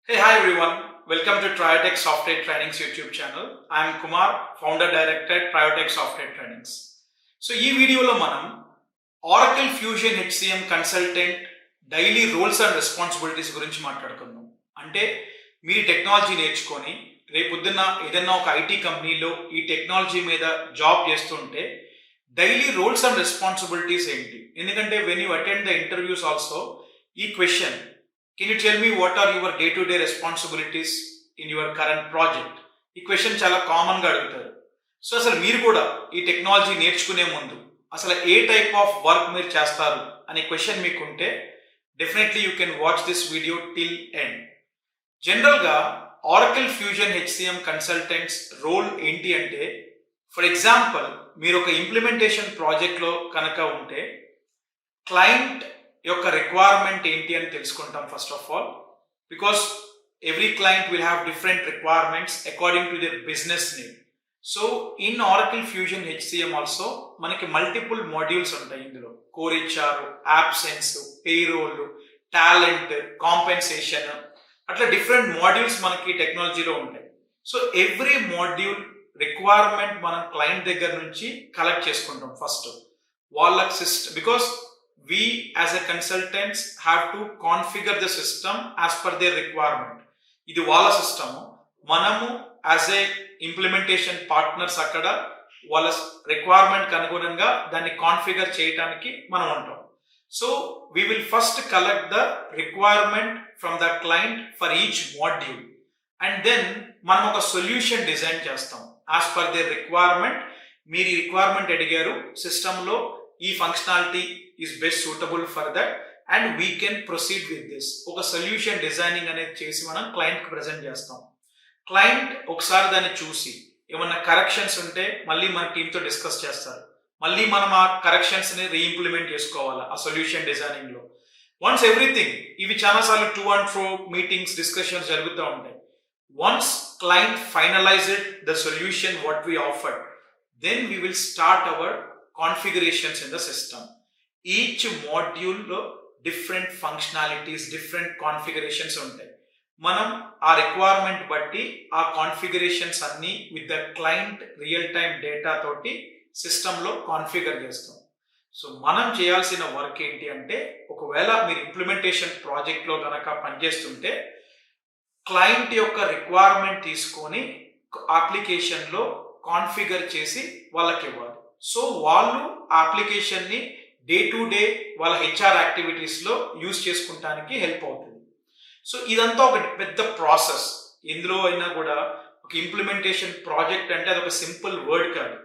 Hey, hi everyone. Welcome to Triotech Software Trainings YouTube channel. I am Kumar, founder director at Triotech Software Trainings. So ఈ వీడియోలో మనం Oracle Fusion HCM consultant daily roles and responsibilities గురించి మాట్లాడుకుందాం. అంటే మీరు technology నేర్చుకొని రేపొద్దున్న ఏదైనా ఒక ఐటీ కంపెనీలో ఈ టెక్నాలజీ మీద జాబ్ చేస్తుంటే డైలీ రోల్స్ అండ్ రెస్పాన్సిబిలిటీస్ ఏంటి? ఎందుకంటే when you attend the interviews also ఈ question, can you tell me what are your day-to-day responsibilities in your current project? ఈ క్వశ్చన్ చాలా కామన్గా అడుగుతారు. సో అసలు మీరు కూడా ఈ టెక్నాలజీ నేర్చుకునే ముందు అసలు ఏ టైప్ ఆఫ్ వర్క్ మీరు చేస్తారు అనే క్వశ్చన్ మీకుంటే definitely you can watch this video till end. జనరల్గా Oracle fusion HCM consultants role ఏంటి అంటే, ఫర్ ఎగ్జాంపుల్ మీరు ఒక ఇంప్లిమెంటేషన్ ప్రాజెక్ట్లో కనుక ఉంటే క్లయింట్ యొక్క రిక్వైర్మెంట్ ఏంటి అని తెలుసుకుంటాం first of all. Because every client will have different requirements according to their business need. So in Oracle fusion HCM also మనకి మల్టిపుల్ మాడ్యూల్స్ ఉంటాయి. ఇందులో core HR, absence, payroll, talent, compensation, అట్లా different modules మనకి టెక్నాలజీలో ఉంటాయి. So every module requirement మనం client దగ్గర నుంచి కలెక్ట్ చేసుకుంటాం ఫస్ట్ వాళ్ళకి system. Because we as a consultants have to configure the system as per their requirement. ఇది వాళ్ళ సిస్టమ్, మనము యాజ్ ఏ ఇంప్లిమెంటేషన్ పార్ట్నర్స్ అక్కడ వాళ్ళ రిక్వైర్మెంట్ అనుగుణంగా దాన్ని కాన్ఫిగర్ చేయడానికి మనం ఉంటాం. So we will first collect the requirement from the client for each module and then మనం ఒక సొల్యూషన్ డిజైన్ చేస్తాం యాజ్ పర్ దేర్ రిక్వైర్మెంట్. మీరు ఈ రిక్వైర్మెంట్ అడిగారు, సిస్టంలో ఈ functionality is best suitable for that and we can proceed with this. ఒక solution designing అనేది చేసి మనం క్లయింట్కి ప్రజెంట్ చేస్తాం. క్లయింట్ ఒకసారి దాన్ని చూసి ఏమన్నా కరెక్షన్స్ ఉంటే మళ్ళీ మన టీంతో డిస్కస్ చేస్తారు. మళ్ళీ మనం ఆ కరెక్షన్స్ని రీఇంప్లిమెంట్ చేసుకోవాలి ఆ సొల్యూషన్ డిజైనింగ్లో. వన్స్ ఎవ్రీథింగ్, ఇవి చాలాసార్లు 2 and 4 మీటింగ్స్ డిస్కషన్స్ జరుగుతూ ఉంటాయి. Once client finalized the solution what we offered, then we will start our configurations in the system. Each module లో డిఫరెంట్ ఫంక్షనాలిటీస్, డిఫరెంట్ కాన్ఫిగరేషన్స్ ఉంటాయి. మనం ఆ రిక్వైర్మెంట్ బట్టి ఆ కాన్ఫిగరేషన్స్ అన్ని with the client real time data తోటి సిస్టంలో configure చేస్తాం. సో మనం చేయాల్సిన వర్క్ ఏంటి అంటే, ఒకవేళ మీరు ఇంప్లిమెంటేషన్ ప్రాజెక్ట్లో కనుక పనిచేస్తుంటే క్లయింట్ యొక్క రిక్వైర్మెంట్ తీసుకొని అప్లికేషన్లో కాన్ఫిగర్ చేసి వాళ్ళకి ఇవ్వాలి. సో వాళ్ళు ఆ అప్లికేషన్ని డే టు డే వాళ్ళ హెచ్ఆర్ యాక్టివిటీస్లో యూజ్ చేసుకుంటానికి హెల్ప్ అవుతుంది. సో ఇదంతా ఒక పెద్ద ప్రాసెస్. ఎందులో అయినా కూడా ఒక ఇంప్లిమెంటేషన్ ప్రాజెక్ట్ అంటే అది ఒక సింపుల్ వర్డ్ కాదు.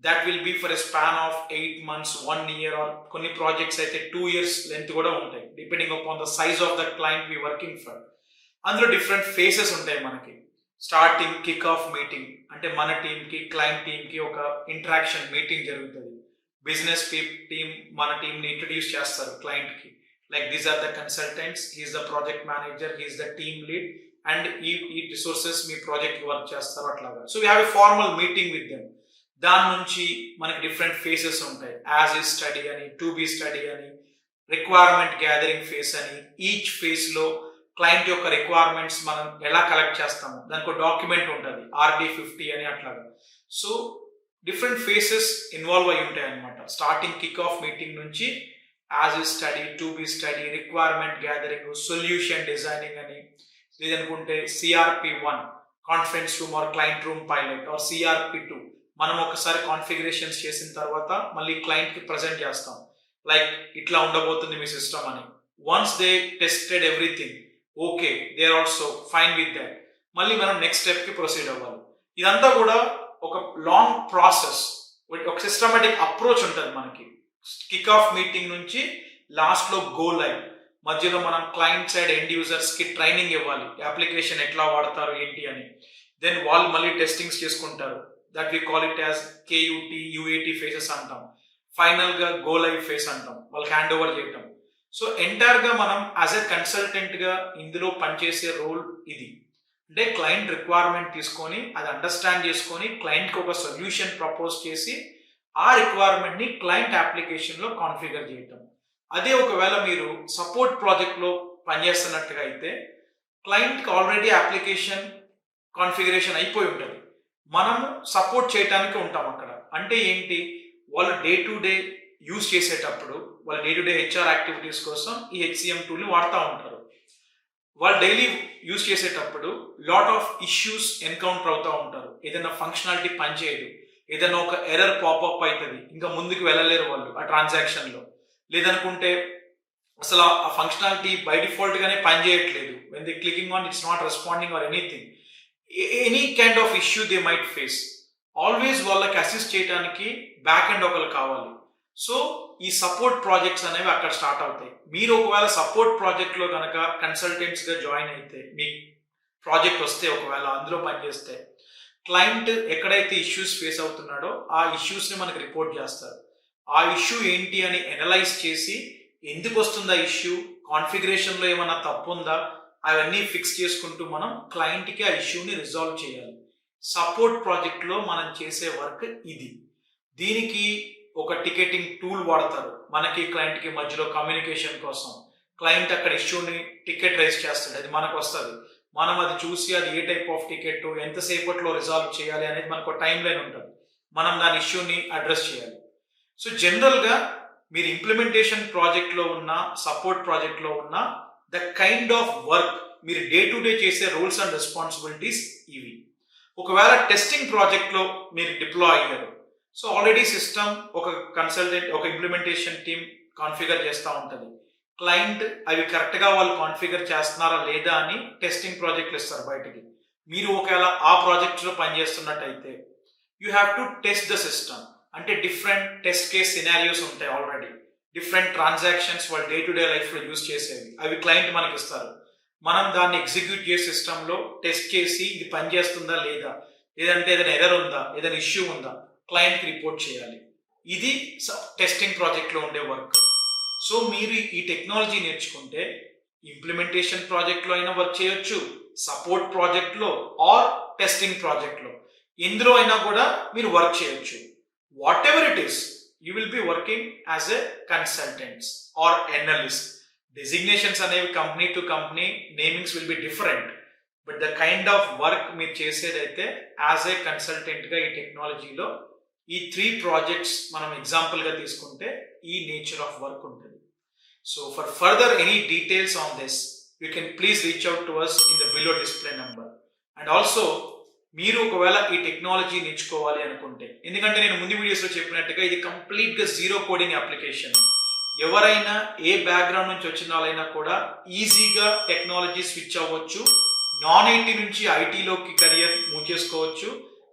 That will be for a span of 8 months, 1 year, or కొన్ని ప్రాజెక్ట్స్ అయితే 2 years లెంత్ కూడా ఉంటాయి, depending upon the size of the client we working for. అందులో డిఫరెంట్ ఫేసెస్ ఉంటాయి మనకి. స్టార్టింగ్ కిక్ ఆఫ్ మీటింగ్ అంటే మన టీంకి క్లయింట్ టీంకి ఒక ఇంటరాక్షన్ మీటింగ్ జరుగుతుంది. బిజినెస్ టీం మన టీంని ఇంట్రడ్యూస్ చేస్తారు క్లయింట్కి, like these are the consultants, he's the project manager, he's the team lead and ఈ రిసోర్సెస్ మీ ప్రాజెక్ట్ వర్క్ చేస్తారు అట్లాగా. So we have a formal meeting with them. దాని నుంచి మనకి డిఫరెంట్ ఫేసెస్ ఉంటాయి. యాజ్ ఇస్ స్టడీ అని, టు బి స్టడీ అని, రిక్వైర్మెంట్ గ్యాదరింగ్ ఫేస్ అని. ఈచ్ ఫేస్లో క్లయింట్ యొక్క రిక్వైర్మెంట్స్ మనం ఎలా కలెక్ట్ చేస్తాము, దానికి ఒక డాక్యుమెంట్ ఉంటుంది, RD50 అని అట్లాగా. సో డిఫరెంట్ ఫేసెస్ ఇన్వాల్వ్ అయి ఉంటాయి అనమాట. స్టార్టింగ్ కిక్ ఆఫ్ మీటింగ్ నుంచి as is study, to be study, requirement gathering, solution designing అని, లేదనుకుంటే CRP1 conference room or client room pilot, or CRP2 మనం ఒకసారి కాన్ఫిగరేషన్స్ చేసిన తర్వాత మళ్ళీ క్లయింట్కి ప్రజెంట్ చేస్తాం, లైక్ ఇట్లా ఉండబోతుంది మీ సిస్టమ్ అని. Once they tested everything, okay, they are also fine with that, మళ్ళీ మనం నెక్స్ట్ స్టెప్కి ప్రొసీడ్ అవ్వాలి. ఇదంతా కూడా ఒక లాంగ్ ప్రాసెస్, ఒక సిస్టమేటిక్ అప్రోచ్ ఉంటుంది మనకి. కిక్ ఆఫ్ మీటింగ్ నుంచి లాస్ట్లో గో లైవ్, మధ్యలో మనం క్లయింట్ సైడ్ ఎండ్ యూజర్స్కి ట్రైనింగ్ ఇవ్వాలి, అప్లికేషన్ ఎట్లా వాడతారు ఏంటి అని. దెన్ వాళ్ళు మళ్ళీ టెస్టింగ్స్ చేసుకుంటారు, that we call it as KUT, UAT phases అంటాం. ఫైనల్గా గో లైవ్ ఫేస్ అంటాం, వాళ్ళకి హ్యాండ్ ఓవర్ చేయటం. సో ఎంటైర్గా మనం యాజ్ ఎ కన్సల్టెంట్గా ఇందులో పనిచేసే రోల్ ఇది. అంటే క్లయింట్ రిక్వైర్మెంట్ తీసుకొని అది అండర్స్టాండ్ చేసుకొని క్లయింట్కి ఒక సొల్యూషన్ ప్రపోజ్ చేసి ఆ రిక్వైర్మెంట్ని క్లయింట్ అప్లికేషన్లో కాన్ఫిగర్ చేయటం. అదే ఒకవేళ మీరు సపోర్ట్ ప్రాజెక్ట్లో పనిచేస్తున్నట్టుగా అయితే క్లయింట్కి ఆల్రెడీ అప్లికేషన్ కాన్ఫిగరేషన్ అయిపోయి ఉంటుంది. మనము సపోర్ట్ చేయడానికి ఉంటాం అక్కడ. అంటే ఏంటి, వాళ్ళు డే టు డే యూజ్ చేసేటప్పుడు వాళ్ళ day to day HR activities కోసం ఈ హెచ్సిఎం టూల్ని వాడుతూ ఉంటారు. వాళ్ళు డైలీ యూజ్ చేసేటప్పుడు లాట్ ఆఫ్ ఇష్యూస్ ఎన్కౌంటర్ అవుతూ ఉంటారు. ఏదైనా ఫంక్షనాలిటీ పనిచేయదు, ఏదైనా ఒక ఎర్రర్ పాపప్ అవుతుంది, ఇంకా ముందుకు వెళ్ళలేరు వాళ్ళు ఆ ట్రాన్సాక్షన్లో. లేదనుకుంటే అసలు ఆ ఫంక్షనాలిటీ బై డిఫాల్ట్ గానే పనిచేయట్లేదు, when they clicking on it's not responding or anything, any kind of issue they might face. Always వాళ్ళకి అసిస్ట్ చేయడానికి బ్యాక్ ఎండ్ ఒకరు కావాలి. సో ఈ సపోర్ట్ ప్రాజెక్ట్స్ అనేవి అక్కడ స్టార్ట్ అవుతాయి. మీరు ఒకవేళ సపోర్ట్ ప్రాజెక్ట్లో కనుక కన్సల్టెంట్స్గా జాయిన్ అయితే, మీ ప్రాజెక్ట్ వస్తే, ఒకవేళ అందులో పనిచేస్తే, క్లయింట్ ఎక్కడైతే ఇష్యూస్ ఫేస్ అవుతున్నాడో ఆ ఇష్యూస్ని మనకు రిపోర్ట్ చేస్తారు. ఆ ఇష్యూ ఏంటి అని అనలైజ్ చేసి, ఎందుకు వస్తుందా ఇష్యూ, కాన్ఫిగరేషన్లో ఏమైనా తప్పు ఉందా, అవన్నీ ఫిక్స్ చేసుకుంటూ మనం క్లయింట్కి ఆ ఇష్యూని రిజాల్వ్ చేయాలి. సపోర్ట్ ప్రాజెక్ట్లో మనం చేసే వర్క్ ఇది. దీనికి ఒక టికెటింగ్ టూల్ వాడతారు, మనకి క్లయింట్కి మధ్యలో కమ్యూనికేషన్ కోసం. క్లయింట్ అక్కడ ఇష్యూని టికెట్ రైజ్ చేస్తాడు, అది మనకు వస్తుంది. మనం అది చూసి అది ఏ టైప్ ఆఫ్ టికెట్, ఎంతసేపట్లో రిజాల్వ్ చేయాలి అనేది మనకు టైం లైన్ ఉంటుంది. మనం దాని ఇష్యూని అడ్రస్ చేయాలి. సో జనరల్గా మీరు ఇంప్లిమెంటేషన్ ప్రాజెక్ట్లో ఉన్న, సపోర్ట్ ప్రాజెక్ట్లో ఉన్న ద కైండ్ ఆఫ్ వర్క్, మీరు డే టు డే చేసే రోల్స్ అండ్ రెస్పాన్సిబిలిటీస్ ఇవి. ఒకవేళ టెస్టింగ్ ప్రాజెక్ట్లో మీరు డిప్లాయ్ అయ్యారు, సో ఆల్రెడీ సిస్టమ్ ఒక కన్సల్టెంట్, ఒక ఇంప్లిమెంటేషన్ టీమ్ కాన్ఫిగర్ చేస్తూ ఉంటుంది. క్లయింట్ అవి కరెక్ట్గా వాళ్ళు కాన్ఫిగర్ చేస్తున్నారా లేదా అని టెస్టింగ్ ప్రాజెక్టులు ఇస్తారు బయటికి. మీరు ఒకవేళ ఆ ప్రాజెక్ట్లో పనిచేస్తున్నట్టయితే you have to test the system. అంటే డిఫరెంట్ టెస్ట్ కేస్ సినారియోస్ ఉంటాయి ఆల్రెడీ, డిఫరెంట్ ట్రాన్సాక్షన్స్ వాళ్ళు డే టు డే లైఫ్లో యూజ్ చేసేవి, అవి క్లయింట్ మనకి ఇస్తారు. మనం దాన్ని ఎగ్జిక్యూట్ చేసే సిస్టంలో టెస్ట్ చేసి ఇది పనిచేస్తుందా లేదా, లేదంటే ఏదైనా ఎర్రర్ ఉందా, ఏదైనా ఇష్యూ ఉందా, క్లయింట్కి రిపోర్ట్ చేయాలి. ఇది టెస్టింగ్ ప్రాజెక్ట్లో ఉండే వర్క్. సో మీరు ఈ టెక్నాలజీ నేర్చుకుంటే ఇంప్లిమెంటేషన్ ప్రాజెక్ట్లో అయినా వర్క్ చేయొచ్చు, సపోర్ట్ ప్రాజెక్ట్లో ఆర్ టెస్టింగ్ ప్రాజెక్ట్లో, ఎందులో అయినా కూడా మీరు వర్క్ చేయొచ్చు. What ever it is, you will be working as a consultants or analyst. Designations అనేవి company to company, namings will be different, but the kind of work మీరు చేసేదైతే యాజ్ ఏ కన్సల్టెంట్గా ఈ టెక్నాలజీలో ఈ 3 ప్రాజెక్ట్స్ మనం ఎగ్జాంపుల్గా తీసుకుంటే ఈ నేచర్ ఆఫ్ వర్క్ ఉంటుంది. So for further any details on this you can please reach out to us in the below display number. And also మీరు ఒకవేళ ఈ టెక్నాలజీ నేర్చుకోవాలి అనుకుంటే, ఎందుకంటే నేను ముందు వీడియోస్లో చెప్పినట్టుగా ఇది కంప్లీట్గా జీరో కోడింగ్ అప్లికేషన్. ఎవరైనా ఏ బ్యాక్గ్రౌండ్ నుంచి వచ్చిన వాళ్ళైనా కూడా ఈజీగా టెక్నాలజీ స్విచ్ అవ్వచ్చు. నాన్ ఐటీ నుంచి ఐటీలోకి కెరియర్ మూవ్ చేసుకోవచ్చు.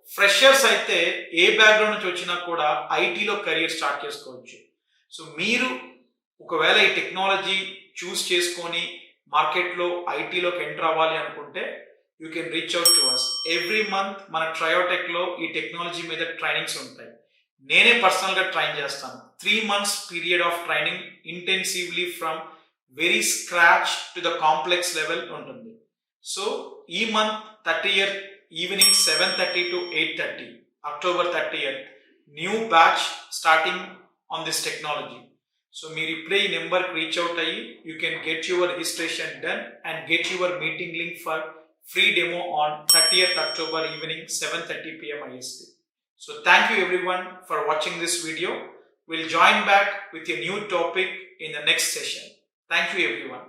ఫ్రెషర్స్ అయితే ఏ బ్యాక్గ్రౌండ్ నుంచి వచ్చినా కూడా ఐటీలో కెరియర్ స్టార్ట్ చేసుకోవచ్చు. సో మీరు ఒకవేళ ఈ టెక్నాలజీ చూస్ చేసుకొని మార్కెట్లో ఐటీలోకి ఎంటర్ అవ్వాలి అనుకుంటే you can reach out to us. Every month మన ట్రయోటెక్లో ఈ టెక్నాలజీ మీద ట్రైనింగ్స్ ఉంటాయి. నేనే పర్సనల్గా ట్రైన్ చేస్తాను. 3 months period of training intensively from very scratch to the complex level ఉంటుంది. సో ఈ month 30th evening 7:30 to 8:30, October 30th, new batch starting on this technology. So మీరు ఇప్పుడే ఈ నెంబర్కి రీచ్ అవుట్ అయ్యి you can get your registration done and get your meeting link for free demo on 30th October evening 7:30 PM IST. So thank you everyone for watching this video. We'll join back with a new topic in the next session. Thank you everyone.